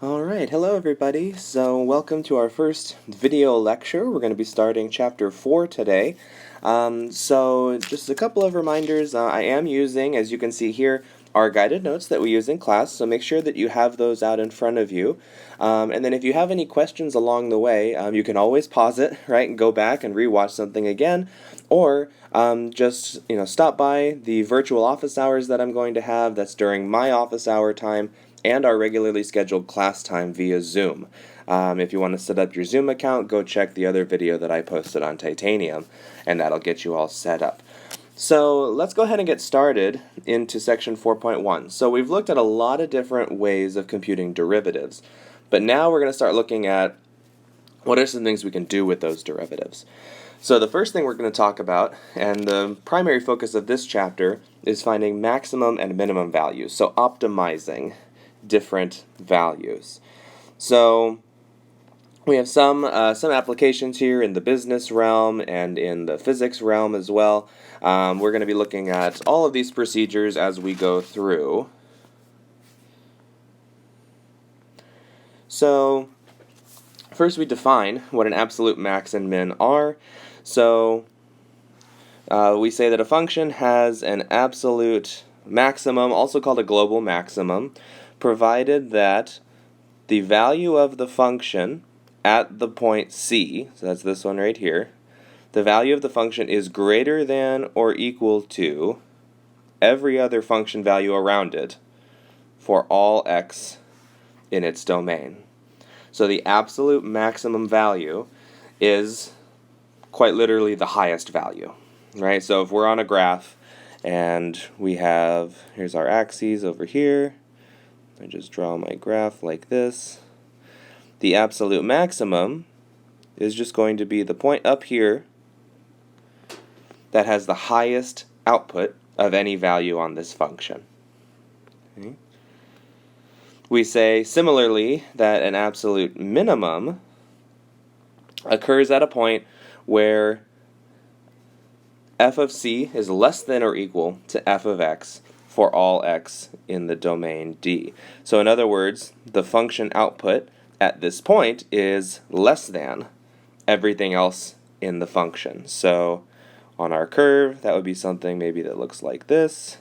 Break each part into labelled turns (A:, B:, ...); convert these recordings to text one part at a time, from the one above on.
A: Alright, hello everybody. So welcome to our first video lecture. We're going to be starting chapter 4 today. So just a couple of reminders. I am using, as you can see here, our guided notes that we use in class, so make sure that you have those out in front of you. And then if you have any questions along the way, you can always pause it, right, and go back and rewatch something again, or just stop by the virtual office hours that I'm going to have. That's during my office hour time and our regularly scheduled class time via Zoom. If you want to set up your Zoom account, go check the other video that I posted on Titanium, and that'll get you all set up. So let's go ahead and get started into section 4.1. So we've looked at a lot of different ways of computing derivatives, but now we're going to start looking at what are some things we can do with those derivatives. So the first thing we're going to talk about, and the primary focus of this chapter, is finding maximum and minimum values, so optimizing different values. So we have some applications here in the business realm and in the physics realm as well. We're going to be looking at all of these procedures as we go through. So first we define what an absolute max and min are. So we say that a function has an absolute maximum, also called a global maximum, provided that the value of the function at the point C, so that's this one right here, the value of the function is greater than or equal to every other function value around it for all x in its domain. So the absolute maximum value is quite literally the highest value, right? So if we're on a graph and we have, here's our axes over here, I just draw my graph like this. The absolute maximum is just going to be the point up here that has the highest output of any value on this function. Okay. We say similarly that an absolute minimum occurs at a point where f of c is less than or equal to f of x for all x in the domain D. So in other words, the function output at this point is less than everything else in the function. So on our curve, that would be something maybe that looks like this.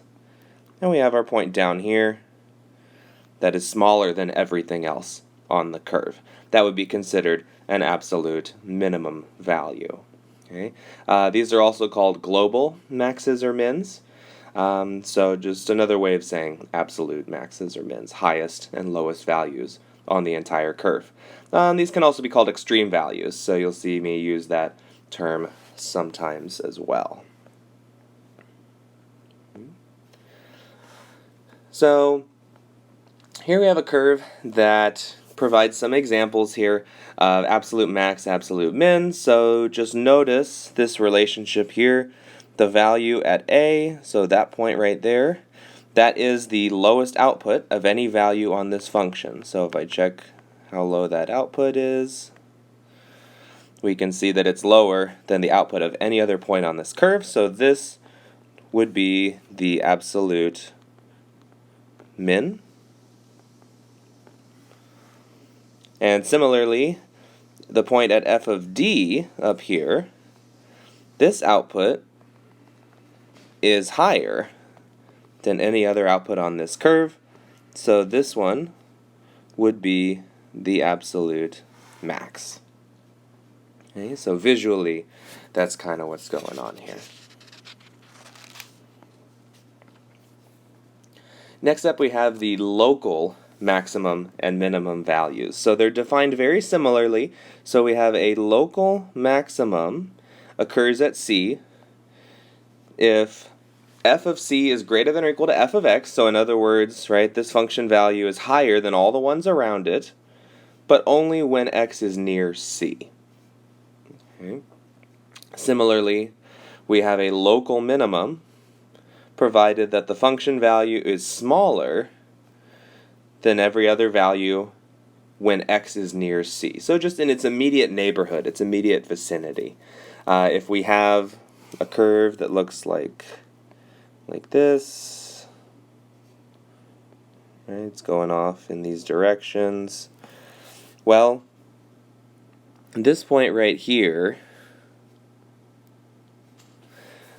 A: And we have our point down here that is smaller than everything else on the curve. That would be considered an absolute minimum value. Okay? These are also called global maxes or mins. So just another way of saying absolute maxes or mins, highest and lowest values on the entire curve. These can also be called extreme values, so you'll see me use that term sometimes as well. So here we have a curve that provides some examples here of absolute max, absolute min. So just notice this relationship here. The value at A, so that point right there, that is the lowest output of any value on this function. So if I check how low that output is, we can see that it's lower than the output of any other point on this curve. So this would be the absolute min. And similarly, the point at f of d up here, this output is higher than any other output on this curve, so this one would be the absolute max. Okay, so visually, that's kind of what's going on here. Next up, we have the local maximum and minimum values. So they're defined very similarly. So we have a local maximum occurs at C if f of c is greater than or equal to f of x, so in other words, right, this function value is higher than all the ones around it, but only when x is near c. Okay. Similarly, we have a local minimum provided that the function value is smaller than every other value when x is near c. So just in its immediate neighborhood, its immediate vicinity. If we have a curve that looks like this, Right? It's going off in these directions. Well, this point right here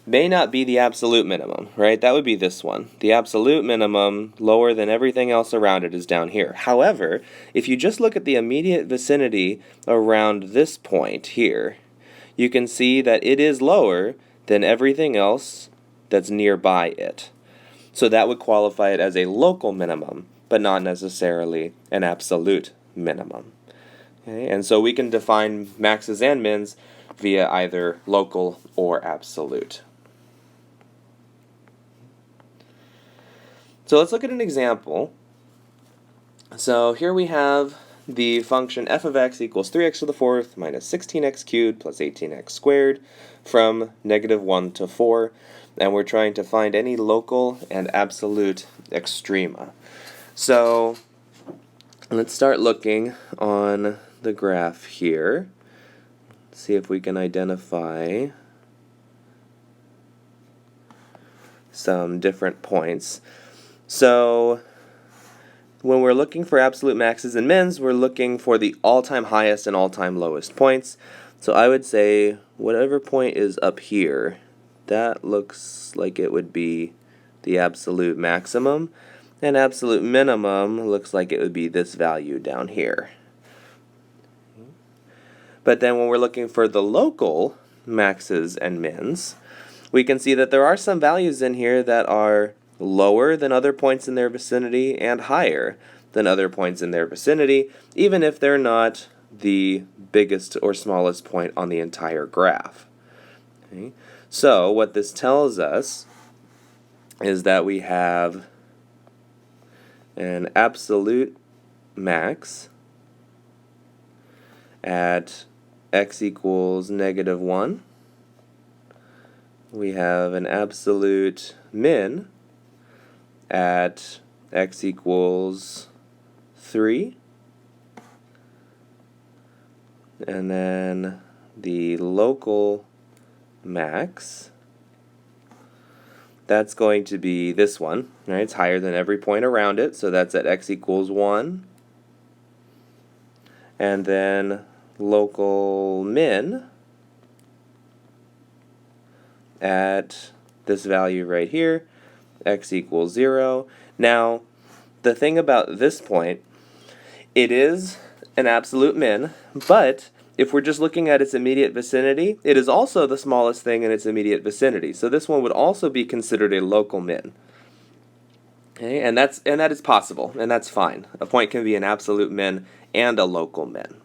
A: may not be the absolute minimum, right? That would be this one. The absolute minimum, lower than everything else around it, is down here. However, if you just look at the immediate vicinity around this point here, you can see that it is lower than everything else that's nearby it. So that would qualify it as a local minimum, but not necessarily an absolute minimum. Okay? And so we can define maxes and mins via either local or absolute. So let's look at an example. So here we have the function f of x equals 3x to the fourth minus 16x cubed plus 18x squared from -1 to 4. And we're trying to find any local and absolute extrema. So let's start looking on the graph here. See if we can identify some different points. So when we're looking for absolute maxes and mins, we're looking for the all-time highest and all-time lowest points. So I would say whatever point is up here, that looks like it would be the absolute maximum, and absolute minimum looks like it would be this value down here. But then when we're looking for the local maxes and mins, we can see that there are some values in here that are lower than other points in their vicinity and higher than other points in their vicinity, even if they're not the biggest or smallest point on the entire graph. Okay? So what this tells us is that we have an absolute max at x equals -1. We have an absolute min at x equals 3. And then the local max, that's going to be this one, right? It's higher than every point around it, so that's at x equals 1. And then local min at this value right here, x equals 0. Now, the thing about this point, it is an absolute min, but if we're just looking at its immediate vicinity, it is also the smallest thing in its immediate vicinity. So this one would also be considered a local min. Okay, and that is possible, and that's fine. A point can be an absolute min and a local min.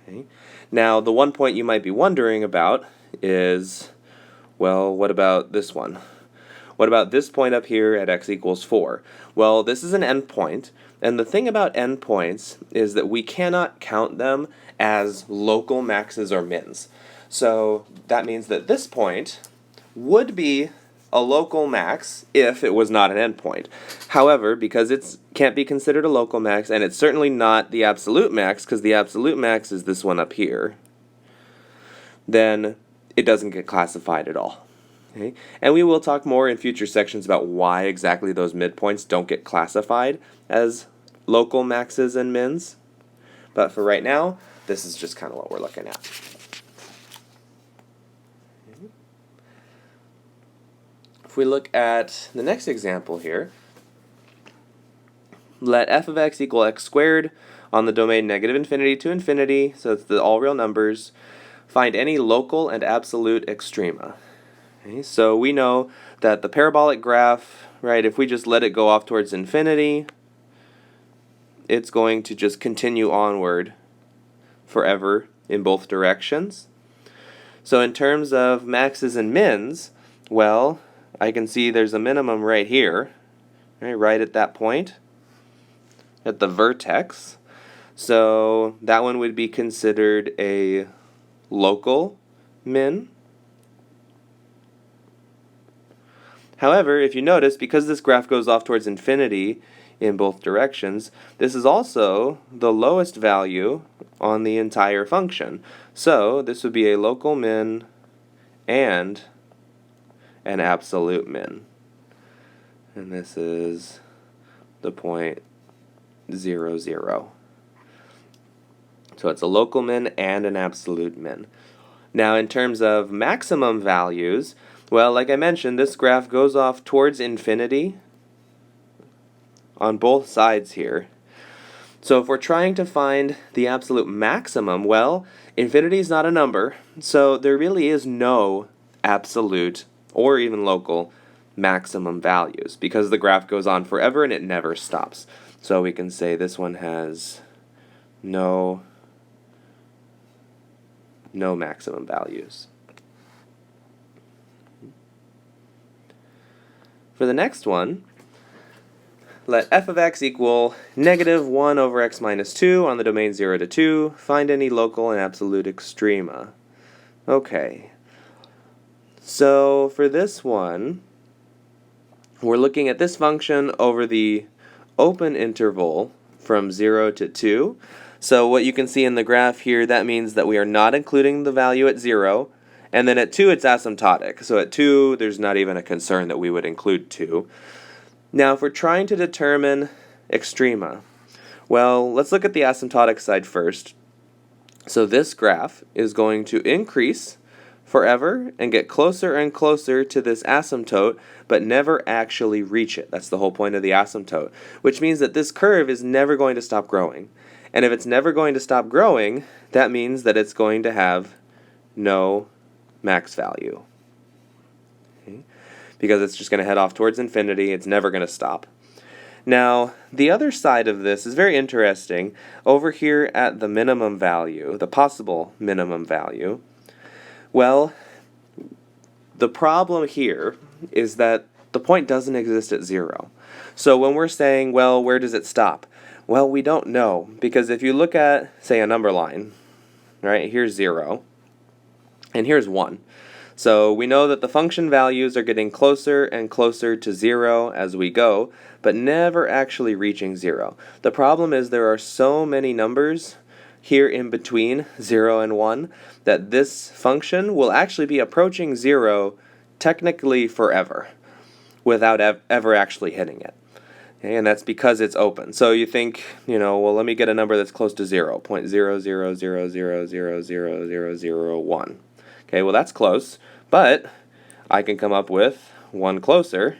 A: Okay. Now, the one point you might be wondering about is, well, what about this one? What about this point up here at x equals 4? Well, this is an endpoint, and the thing about endpoints is that we cannot count them as local maxes or mins. So that means that this point would be a local max if it was not an endpoint. However, because it can't be considered a local max, and it's certainly not the absolute max, because the absolute max is this one up here, then it doesn't get classified at all. Okay? And we will talk more in future sections about why exactly those midpoints don't get classified as local maxes and mins. But for right now, this is just kind of what we're looking at. If we look at the next example here, let f of x equal x squared on the domain -infinity to infinity, so it's the all real numbers. Find any local and absolute extrema. Okay, so we know that the parabolic graph, right, if we just let it go off towards infinity, it's going to just continue onward forever in both directions. So in terms of maxes and mins, well, I can see there's a minimum right here, right at that point, at the vertex. So that one would be considered a local min. However, if you notice, because this graph goes off towards infinity in both directions, this is also the lowest value on the entire function. So this would be a local min and an absolute min. And this is the point 0, 0. So it's a local min and an absolute min. Now in terms of maximum values, well, like I mentioned, this graph goes off towards infinity on both sides here. So if we're trying to find the absolute maximum, well, infinity is not a number, so there really is no absolute or even local maximum values because the graph goes on forever and it never stops. So we can say this one has no maximum values. For the next one, let f of x equal negative 1 over x minus 2 on the domain 0 to 2. Find any local and absolute extrema. Okay. So for this one, we're looking at this function over the open interval from 0 to 2. So what you can see in the graph here, that means that we are not including the value at 0. And then at 2, it's asymptotic. So at 2, there's not even a concern that we would include 2. Now, if we're trying to determine extrema, well, let's look at the asymptotic side first. So this graph is going to increase forever and get closer and closer to this asymptote, but never actually reach it. That's the whole point of the asymptote, which means that this curve is never going to stop growing. And if it's never going to stop growing, that means that it's going to have no max value. Okay? Because it's just going to head off towards infinity. It's never going to stop. Now, the other side of this is very interesting. Over here at the minimum value, the possible minimum value, well, the problem here is that the point doesn't exist at 0. So when we're saying, well, where does it stop? Well, we don't know, because if you look at, say, a number line, right, here's 0, and here's 1. So we know that the function values are getting closer and closer to 0 as we go, but never actually reaching 0. The problem is there are so many numbers here in between 0 and 1 that this function will actually be approaching 0 technically forever without ever actually hitting it. Okay, and that's because it's open. So you think, well, let me get a number that's close to 0, 0.00000000001. Okay, well that's close, but I can come up with one closer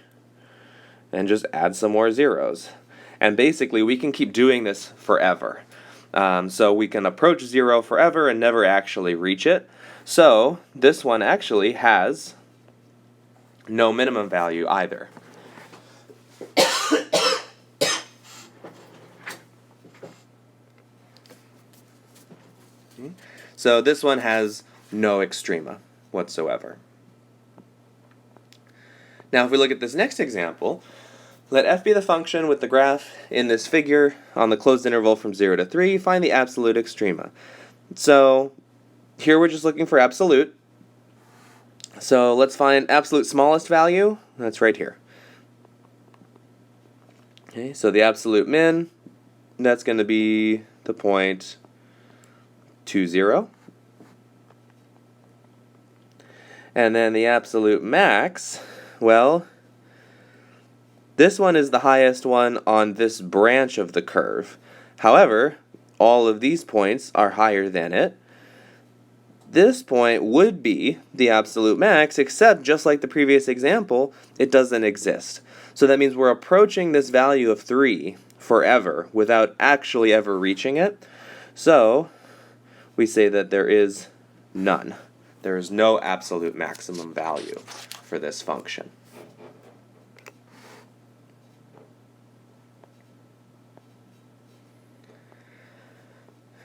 A: and just add some more zeros. And basically we can keep doing this forever. So we can approach 0 forever and never actually reach it. So this one actually has no minimum value either. So this one has no extrema whatsoever. Now if we look at this next example, let f be the function with the graph in this figure on the closed interval from 0 to 3, find the absolute extrema. So here we're just looking for absolute. So let's find absolute smallest value, that's right here. Okay, so the absolute min, that's going to be the point 2, 0. And then the absolute max, well, this one is the highest one on this branch of the curve. However, all of these points are higher than it. This point would be the absolute max, except just like the previous example, it doesn't exist. So that means we're approaching this value of 3 forever without actually ever reaching it. So we say that there is none. There is no absolute maximum value for this function.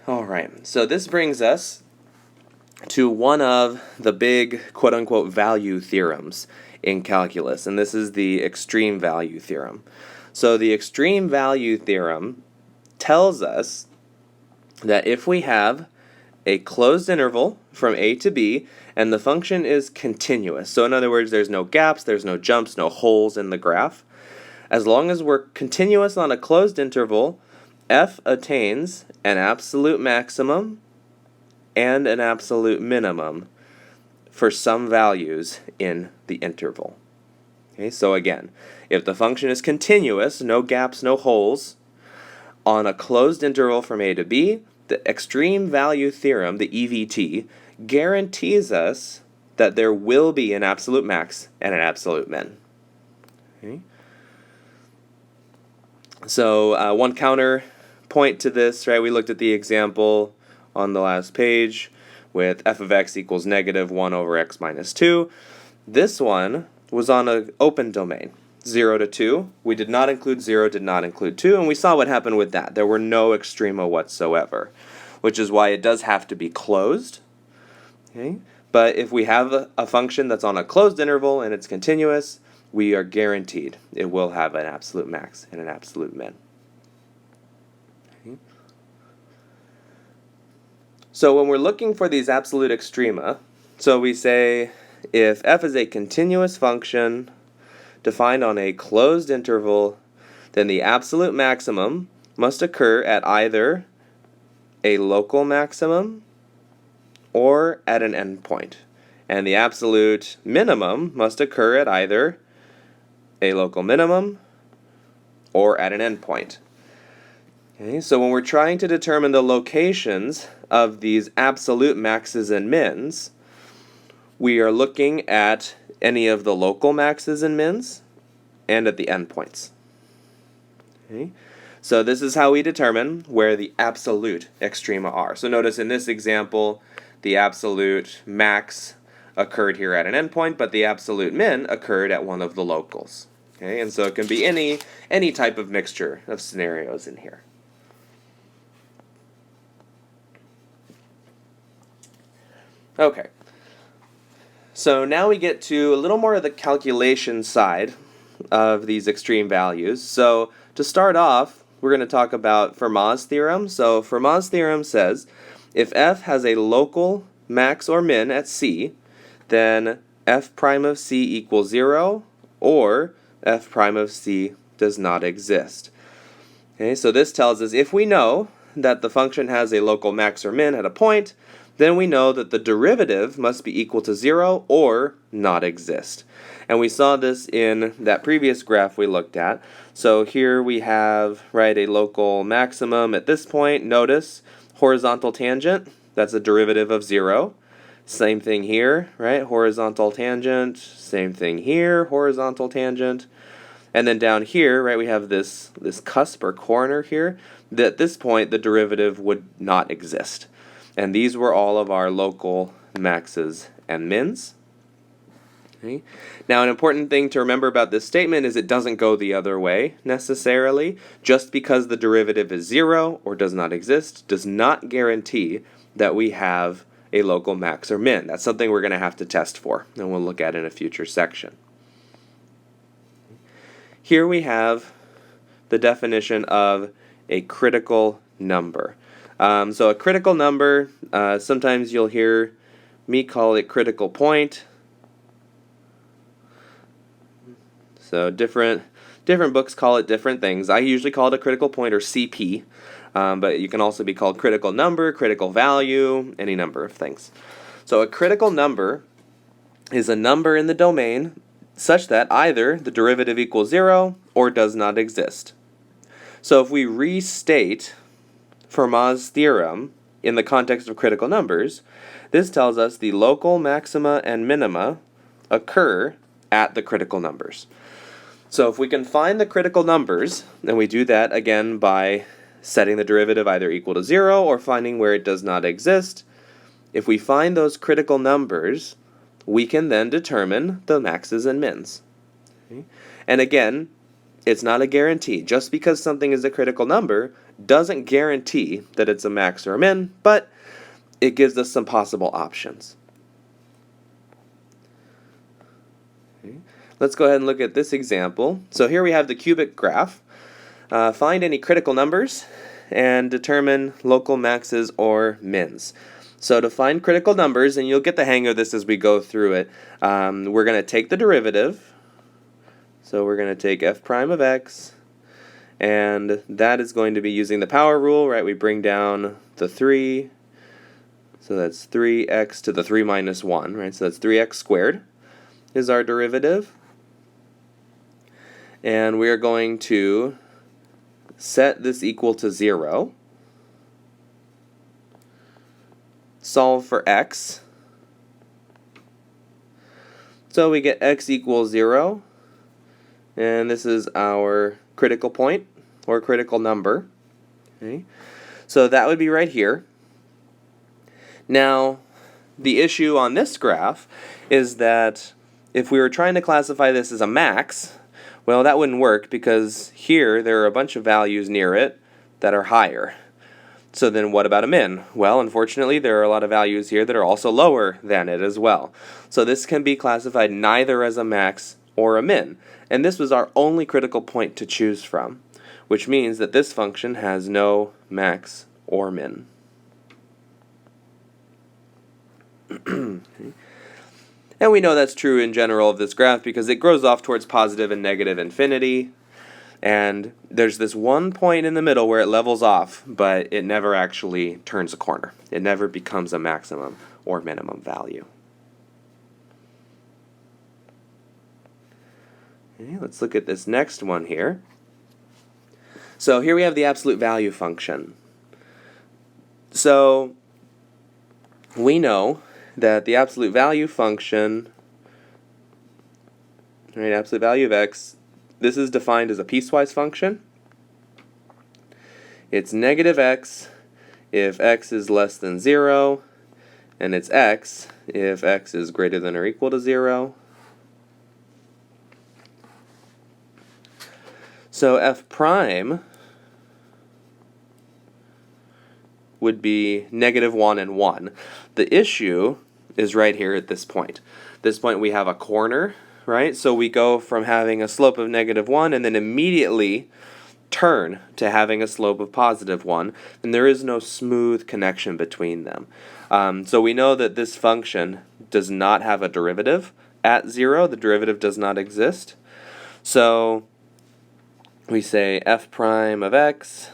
A: Alright, so this brings us to one of the big quote-unquote value theorems in calculus, and this is the extreme value theorem. So the extreme value theorem tells us that if we have a closed interval from a to b, and the function is continuous, so in other words, there's no gaps, there's no jumps, no holes in the graph, as long as we're continuous on a closed interval, f attains an absolute maximum and an absolute minimum for some values in the interval. Okay, so again, if the function is continuous, no gaps, no holes, on a closed interval from a to b, the extreme value theorem, the EVT, guarantees us that there will be an absolute max and an absolute min. Okay. So one counterpoint to this, right? We looked at the example on the last page with f of x equals negative 1 over x minus 2. This one was on an open domain, 0 to 2. We did not include 0, did not include 2, and we saw what happened with that. There were no extrema whatsoever, which is why it does have to be closed. Okay? But if we have a function that's on a closed interval and it's continuous, we are guaranteed it will have an absolute max and an absolute min. Okay. So when we're looking for these absolute extrema, so we say if f is a continuous function defined on a closed interval, then the absolute maximum must occur at either a local maximum or at an endpoint. And the absolute minimum must occur at either a local minimum or at an endpoint. Okay, so when we're trying to determine the locations of these absolute maxes and mins, we are looking at any of the local maxes and mins and at the endpoints. Okay? So this is how we determine where the absolute extrema are. So notice in this example, the absolute max occurred here at an endpoint, but the absolute min occurred at one of the locals. Okay? And so it can be any type of mixture of scenarios in here. Okay. So now we get to a little more of the calculation side of these extreme values. So to start off, we're going to talk about Fermat's theorem. So Fermat's theorem says if f has a local max or min at c, then f prime of c equals 0 or f prime of c does not exist. Okay, so this tells us if we know that the function has a local max or min at a point, then we know that the derivative must be equal to 0 or not exist. And we saw this in that previous graph we looked at. So here we have, right, a local maximum at this point. Notice horizontal tangent, that's a derivative of 0. Same thing here, right? Horizontal tangent, same thing here, horizontal tangent. And then down here, right, we have this cusp or corner here. That at this point, the derivative would not exist. And these were all of our local maxes and mins. Okay. Now, an important thing to remember about this statement is it doesn't go the other way necessarily. Just because the derivative is 0 or does not exist does not guarantee that we have a local max or min. That's something we're going to have to test for, and we'll look at in a future section. Here we have the definition of a critical number. So a critical number, sometimes you'll hear me call it critical point. So different books call it different things. I usually call it a critical point or CP, but you can also be called critical number, critical value, any number of things. So a critical number is a number in the domain such that either the derivative equals 0 or does not exist. So if we restate Fermat's theorem in the context of critical numbers, this tells us the local maxima and minima occur at the critical numbers. So if we can find the critical numbers, then we do that again by setting the derivative either equal to 0 or finding where it does not exist. If we find those critical numbers, we can then determine the maxes and mins. Okay? And again, it's not a guarantee. Just because something is a critical number doesn't guarantee that it's a max or a min, but it gives us some possible options. Okay. Let's go ahead and look at this example. So here we have the cubic graph. Find any critical numbers and determine local maxes or mins. So to find critical numbers, and you'll get the hang of this as we go through it, we're going to take the derivative. So we're going to take f prime of x, and that is going to be using the power rule, right? We bring down the 3, so that's 3x to the 3 minus 1, right? So that's 3x squared is our derivative. And we are going to set this equal to 0, solve for x. So we get x equals 0, and this is our critical point, or critical number. Okay. So that would be right here. Now, the issue on this graph is that if we were trying to classify this as a max, well, that wouldn't work because here there are a bunch of values near it that are higher. So then what about a min? Well, unfortunately, there are a lot of values here that are also lower than it as well. So this can be classified neither as a max or a min. And this was our only critical point to choose from, which means that this function has no max or min. Okay. And we know that's true in general of this graph because it grows off towards positive and negative infinity. And there's this one point in the middle where it levels off, but it never actually turns a corner. It never becomes a maximum or minimum value. Okay, let's look at this next one here. So here we have the absolute value function. So we know that the absolute value function, right, absolute value of x, this is defined as a piecewise function. It's negative x if x is less than 0, and it's x if x is greater than or equal to 0. So f prime would be negative 1 and 1. The issue is right here at this point. At this point we have a corner, right? So we go from having a slope of negative 1 and then immediately turn to having a slope of positive 1, and there is no smooth connection between them. So we know that this function does not have a derivative at 0. The derivative does not exist. So we say f prime of x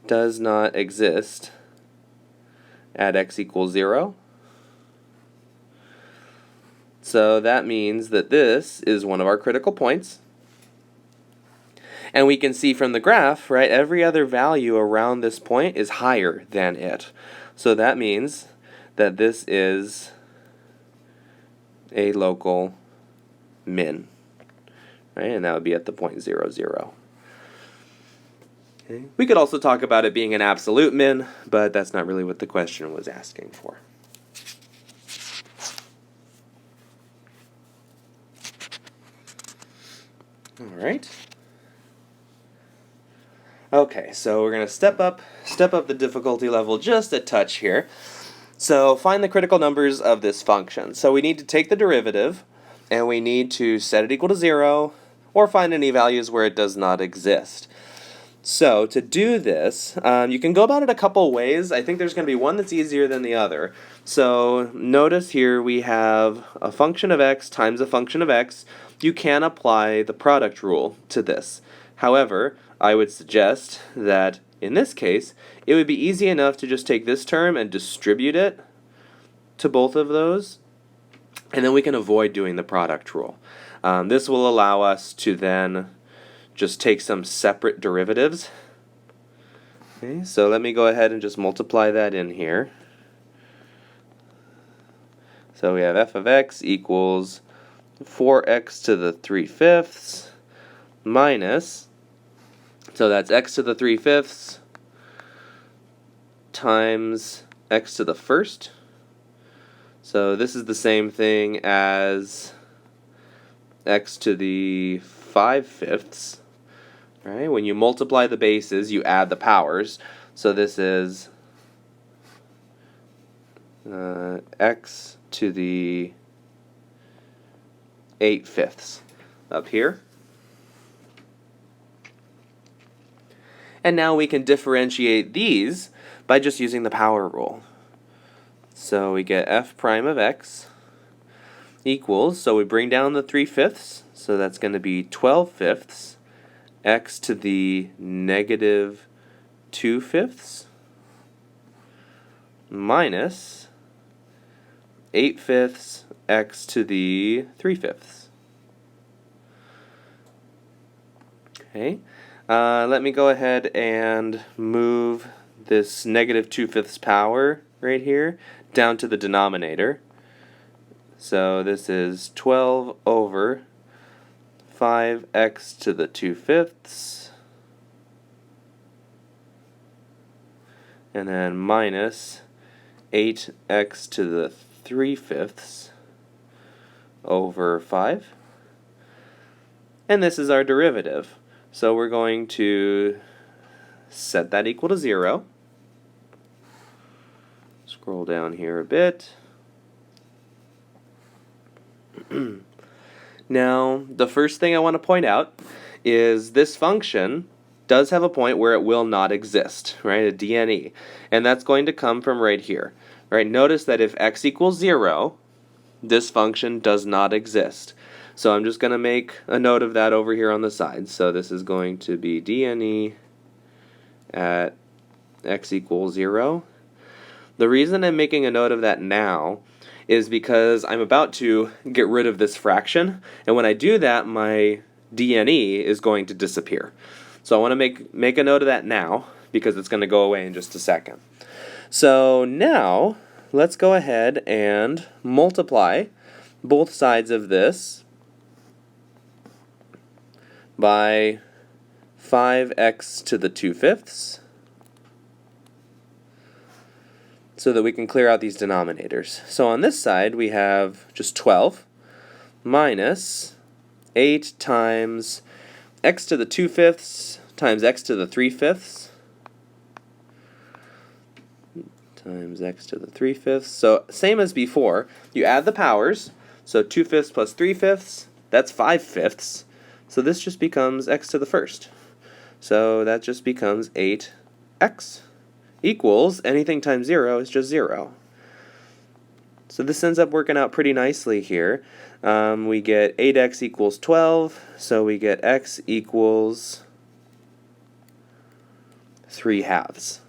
A: does not exist at x equals 0. So that means that this is one of our critical points. And we can see from the graph, right, every other value around this point is higher than it. So that means that this is a local min, right? And that would be at the point 0, 0. Okay. We could also talk about it being an absolute min, but that's not really what the question was asking for. All right. Okay, so we're going to step up the difficulty level just a touch here. So find the critical numbers of this function. So we need to take the derivative, and we need to set it equal to 0, or find any values where it does not exist. So to do this, you can go about it a couple ways. I think there's going to be one that's easier than the other. So notice here we have a function of x times a function of x. You can apply the product rule to this. However, I would suggest that in this case, it would be easy enough to just take this term and distribute it to both of those, and then we can avoid doing the product rule. This will allow us to then just take some separate derivatives. Okay, so let me go ahead and just multiply that in here. So we have f of x equals 4x to the 3/5 minus, so that's x to the 3/5 times x to the first. So this is the same thing as x to the 5/5. Right? When you multiply the bases, you add the powers. So this is x to the 8/5 up here. And now we can differentiate these by just using the power rule. So we get f prime of x equals, so we bring down the 3/5, so that's going to be 12/5 x to the negative 2/5 minus 8/5 x to the 3/5. Okay, Let me go ahead and move this negative 2/5 power right here down to the denominator. So this is 12 over 5x to the 2/5, and then minus 8x to the 3/5 over 5. And this is our derivative. So we're going to set that equal to 0. Scroll down here a bit. Now, the first thing I want to point out is this function does have a point where it will not exist, right? A DNE. And that's going to come from right here. Right? Notice that if x equals 0, this function does not exist. So I'm just going to make a note of that over here on the side. So this is going to be DNE at x equals 0. The reason I'm making a note of that now is because I'm about to get rid of this fraction, and when I do that, my DNE is going to disappear. So I want to make a note of that now, because it's going to go away in just a second. So now, let's go ahead and multiply both sides of this by 5x to the 2/5, so that we can clear out these denominators. So on this side we have just 12 minus 8 times x to the 2/5 times x to the 3/5 times x to the 3/5. So same as before, you add the powers, so 2/5 plus 3/5, that's 5/5. So this just becomes x to the first. So that just becomes 8x. Equals, anything times 0 is just 0. So this ends up working out pretty nicely here. We get 8x equals 12, so we get x equals 3/2.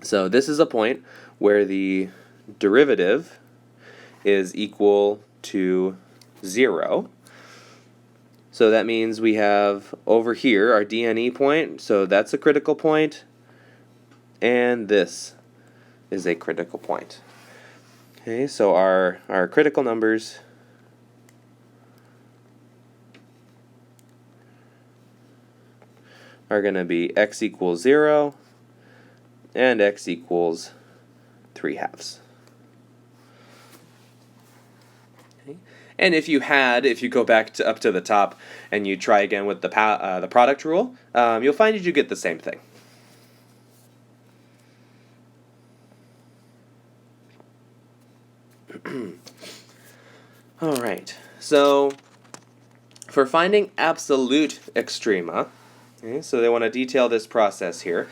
A: So this is a point where the derivative is equal to 0. So that means we have over here our DNE point, so that's a critical point, and this is a critical point. Okay, so our critical numbers are going to be x equals 0 and x equals 3/2. And if you go back up to the top and you try again with the product rule, you'll find that you get the same thing. All right, so for finding absolute extrema, okay, so they want to detail this process here.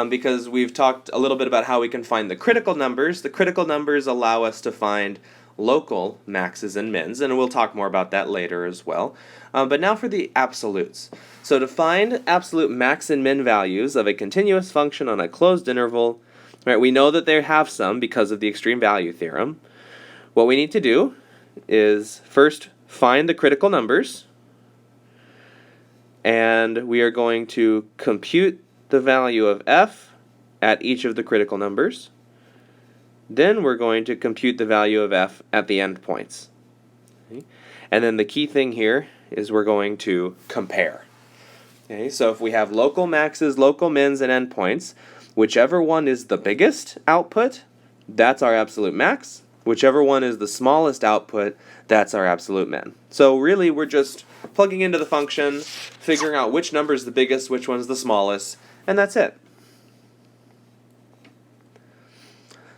A: Because we've talked a little bit about how we can find the critical numbers. The critical numbers allow us to find local maxes and mins, and we'll talk more about that later as well. But now for the absolutes. So to find absolute max and min values of a continuous function on a closed interval, right, we know that they have some because of the extreme value theorem. What we need to do is first find the critical numbers, and we are going to compute the value of f at each of the critical numbers. Then we're going to compute the value of f at the endpoints. Okay? And then the key thing here is we're going to compare. Okay, so if we have local maxes, local mins, and endpoints, whichever one is the biggest output, that's our absolute max. Whichever one is the smallest output, that's our absolute min. So really we're just plugging into the function, figuring out which number is the biggest, which one's the smallest, and that's it.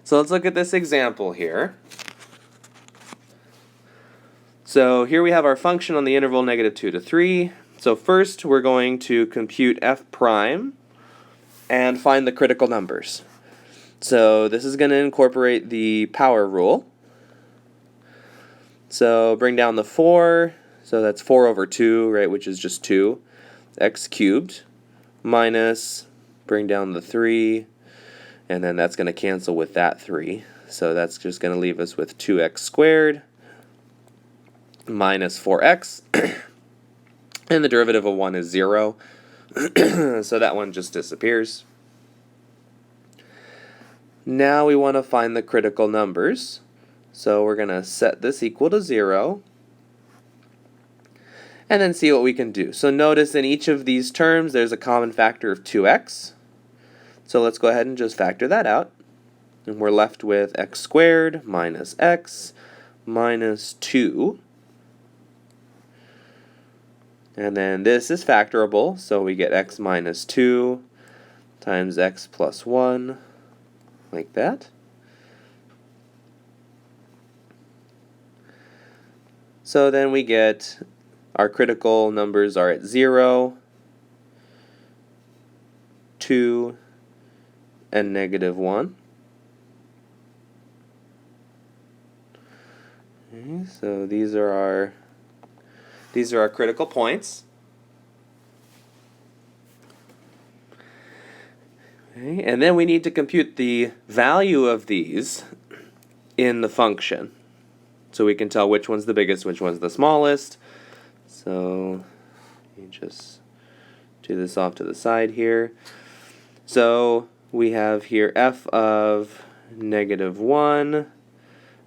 A: So let's look at this example here. So here we have our function on the interval -2 to 3. So first we're going to compute f prime and find the critical numbers. So this is going to incorporate the power rule. So bring down the 4, so that's 4 over 2, right, which is just 2, x cubed, minus, bring down the 3, and then that's going to cancel with that 3. So that's just going to leave us with 2x squared minus 4x. And the derivative of 1 is 0. So that one just disappears. Now we want to find the critical numbers. So we're going to set this equal to 0. And then see what we can do. So notice in each of these terms there's a common factor of 2x. So let's go ahead and just factor that out. And we're left with x squared minus x minus 2. And then this is factorable, so we get x minus 2 times x plus 1, like that. So then we get our critical numbers are at 0, 2, and negative 1. Okay, so these are our critical points. Okay, and then we need to compute the value of these in the function. So we can tell which one's the biggest, which one's the smallest. So you just do this off to the side here. So we have here f of negative 1,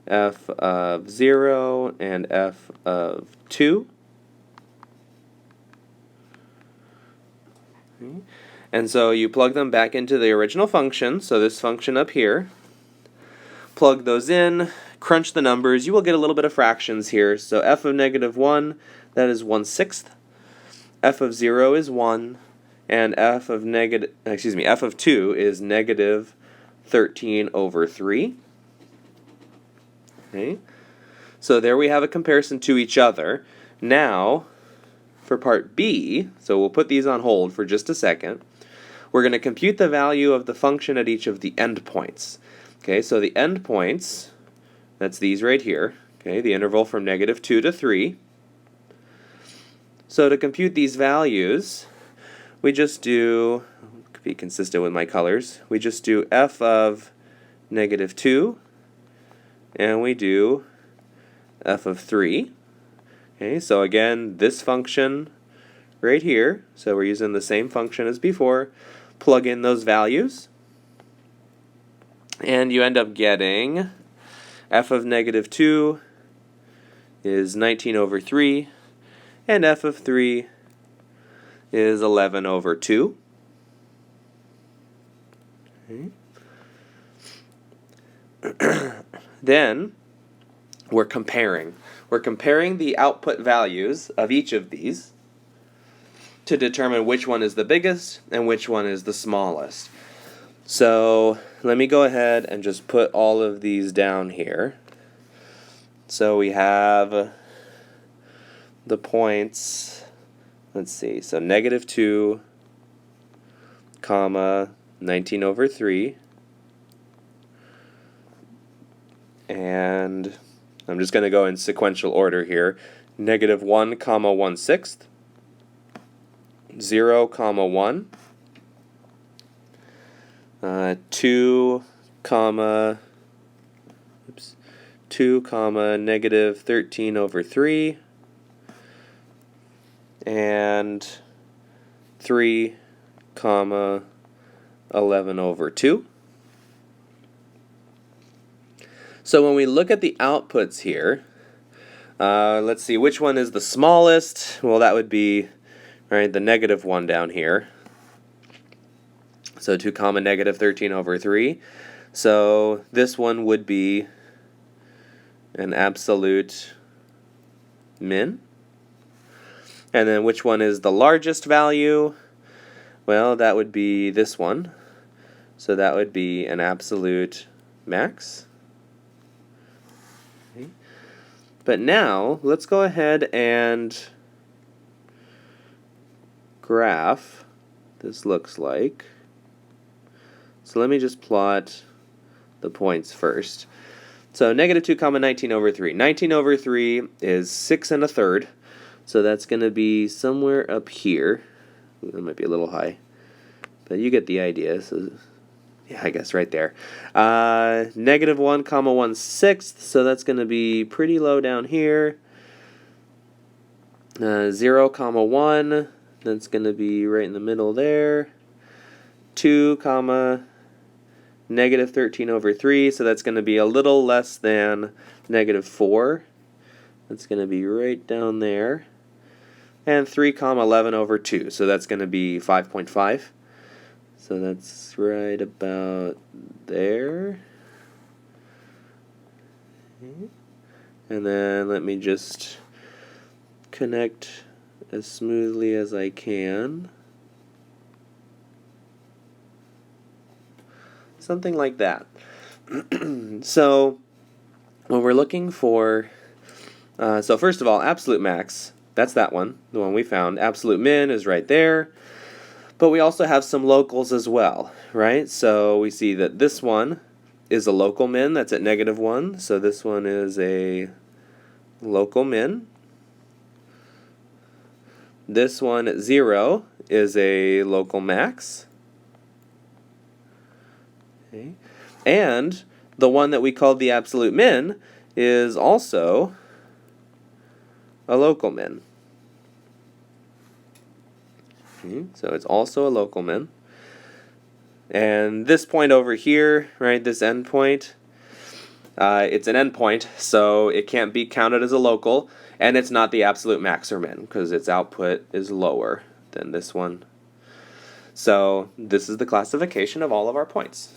A: f of 0, and f of 2. Okay. And so you plug them back into the original function, so this function up here. Plug those in, crunch the numbers, you will get a little bit of fractions here. So f of negative 1, that is 1/6. F of 0 is 1, and f of 2 is negative 13 over 3. Okay. So there we have a comparison to each other. Now, for part B, so we'll put these on hold for just a second, we're going to compute the value of the function at each of the endpoints. Okay, so the endpoints, that's these right here, okay, the interval from negative 2 to 3. So to compute these values, we just do, to be consistent with my colors, we just do f of negative 2, and we do f of 3. Okay, so again, this function right here, so we're using the same function as before, plug in those values, and you end up getting f of negative 2 is 19 over 3, and f of 3 is 11 over 2. Okay. Then we're comparing. We're comparing the output values of each of these to determine which one is the biggest and which one is the smallest. So let me go ahead and just put all of these down here. So we have the points, let's see, so negative 2, comma, 19 over 3, and I'm just going to go in sequential order here. Negative 1, comma, 1/6, 0, comma, 1, 2, comma, 2, comma, negative 13 over 3, and 3, comma, 11 over 2. So when we look at the outputs here, let's see, which one is the smallest? Well, that would be, right, the negative 1 down here. So 2 comma negative 13 over 3. So this one would be an absolute min. And then which one is the largest value? Well, that would be this one. So that would be an absolute max. Okay. But now, let's go ahead and graph this looks like. So let me just plot the points first. So negative 2 comma 19 over 3. 19 over 3 is 6 1/3. So that's going to be somewhere up here. Ooh, that might be a little high. But you get the idea. So yeah, I guess right there. Negative 1 comma 1/6. So that's going to be pretty low down here. 0, comma 1, that's going to be right in the middle there. 2, comma negative 13 over 3, so that's going to be a little less than negative 4. That's going to be right down there. And 3, comma 11 over 2, so that's going to be 5.5. So that's right about there. And then let me just connect as smoothly as I can. Something like that. So when we're looking for, so first of all, absolute max, that's that one, the one we found. Absolute min is right there. But we also have some locals as well, right? So we see that this one is a local min, that's at negative 1. So this one is a local min. This one at 0 is a local max. Okay. And the one that we called the absolute min is also a local min. Okay. So it's also a local min. And this point over here, right, this endpoint, it's an endpoint, so it can't be counted as a local, and it's not the absolute max or min, because its output is lower than this one. So this is the classification of all of our points.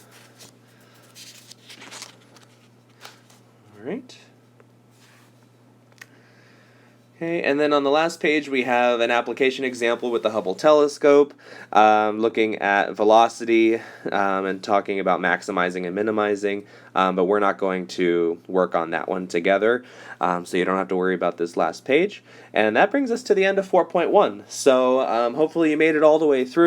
A: All right. Okay, and then on the last page we have an application example with the Hubble telescope, looking at velocity and talking about maximizing and minimizing, but we're not going to work on that one together, so you don't have to worry about this last page. And that brings us to the end of 4.1. So hopefully you made it all the way through.